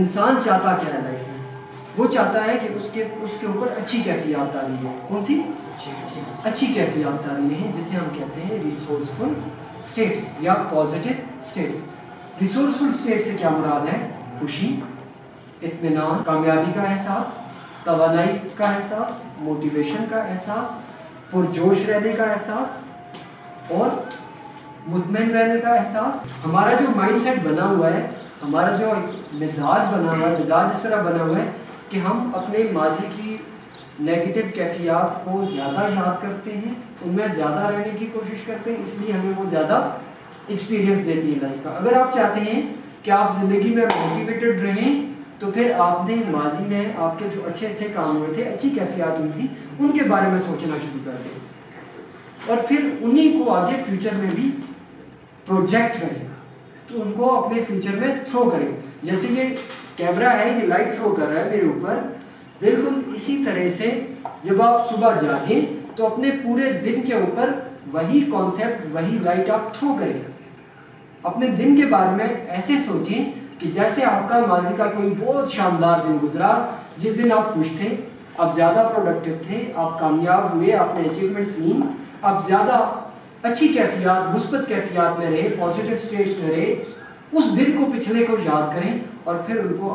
انسان چاہتا کیا ہے لائف میں؟ وہ چاہتا ہے کہ اس کے اوپر اچھی کیفیات تاری ہے. کون سی اچھی کیفیات تاری ہیں جسے ہم کہتے ہیں ریسورسفل اسٹیٹس یا پازیٹیو اسٹیٹس. ریسورسفل اسٹیٹ سے کیا مراد ہے؟ خوشی، اطمینان، کامیابی کا احساس، توانائی کا احساس، موٹیویشن کا احساس، پرجوش رہنے کا احساس اور مطمئن رہنے کا احساس. ہمارا جو مائنڈ سیٹ بنا ہوا ہے، ہمارا جو مزاج بنا ہوا ہے، مزاج اس طرح بنا ہوا ہے کہ ہم اپنے ماضی کی نیگیٹو کیفیات کو زیادہ یاد کرتے ہیں، ان میں زیادہ رہنے کی کوشش کرتے ہیں، اس لیے ہمیں وہ زیادہ ایکسپیرینس دیتی ہے لائف کا. اگر آپ چاہتے ہیں کہ آپ زندگی میں موٹیویٹڈ رہیں تو پھر آپ نے ماضی میں آپ کے جو اچھے کام ہوئے تھے، اچھی کیفیات ہوئی تھی، ان کے بارے میں سوچنا شروع کر دیں اور پھر انہیں کو آگے فیوچر میں بھی پروجیکٹ کریں. تو ان کو اپنے فیوچر میں تھرو کریں. جیسے یہ کیمرہ ہے، یہ لائٹ تھرو کر رہا ہے میرے اوپر، بالکل اسی طرح سے جب آپ صبح جاگیں تو اپنے پورے دن کے اوپر وہی کانسیپٹ، وہی لائٹ آپ تھرو کریں. اپنے دن کے بارے میں ایسے سوچیں کہ جیسے آپ کا ماضی کا کوئی بہت شاندار دن گزرا، جس دن آپ خوش تھے، آپ زیادہ پروڈکٹیو تھے، آپ کامیاب ہوئے، آپ نے اچیومنٹس لیں، آپ زیادہ اچھی کیفیات، مثبت کیفیات میں رہے، پازیٹیو اسٹیٹس میں رہے. اس دن کو، پچھلے کو یاد کریں اور پھر ان کو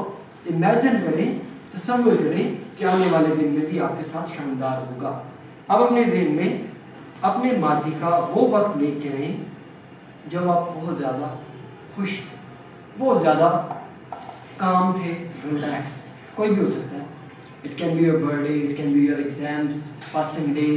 امیجن کریں، تصور کریں کہ آنے والے دن میں بھی آپ کے ساتھ شاندار ہوگا. اب اپنے ذہن میں اپنے ماضی کا وہ وقت لے کے آئیں جب آپ بہت زیادہ خوش تھے، بہت زیادہ کام تھے، ریلیکس. کوئی بھی ہو سکتا ہے. It can be your birthday, it can be your exams, passing day,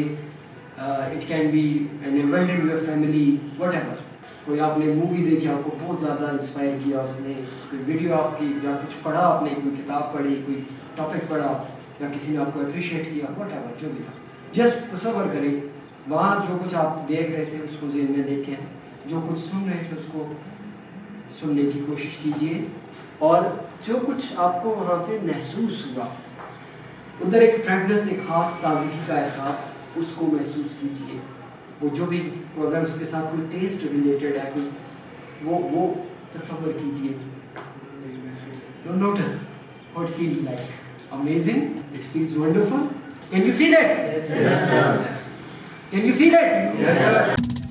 it can be an event in your family, whatever. کوئی آپ نے مووی دیکھی، آپ کو بہت زیادہ انسپائر کیا اس نے، کوئی ویڈیو آپ کی، یا کچھ پڑھا آپ نے، کوئی کتاب پڑھی، کوئی ٹاپک پڑھا، یا کسی نے آپ کو اپریشیٹ کیا، واٹ ایور جو بھی تھا. جسٹ تصور کریں وہاں جو کچھ آپ دیکھ رہے تھے اس کو ذہن میں دیکھیں، جو کچھ سن رہے تھے اس کو سننے کی کوشش کیجیے، اور جو کچھ آپ کو وہاں پہ محسوس ہوا، ادھر ایک فریگنس، ایک خاص تازگی کا احساس، اس کو محسوس کیجیے. وہ جو بھی، اگر اس کے ساتھ کوئی ٹیسٹ ریلیٹڈ ہے، کوئی وہ تصور کیجیے. Notice how it feels like. Amazing. It feels wonderful. Can you feel it? Yes, sir. Can you feel it? Yes, sir.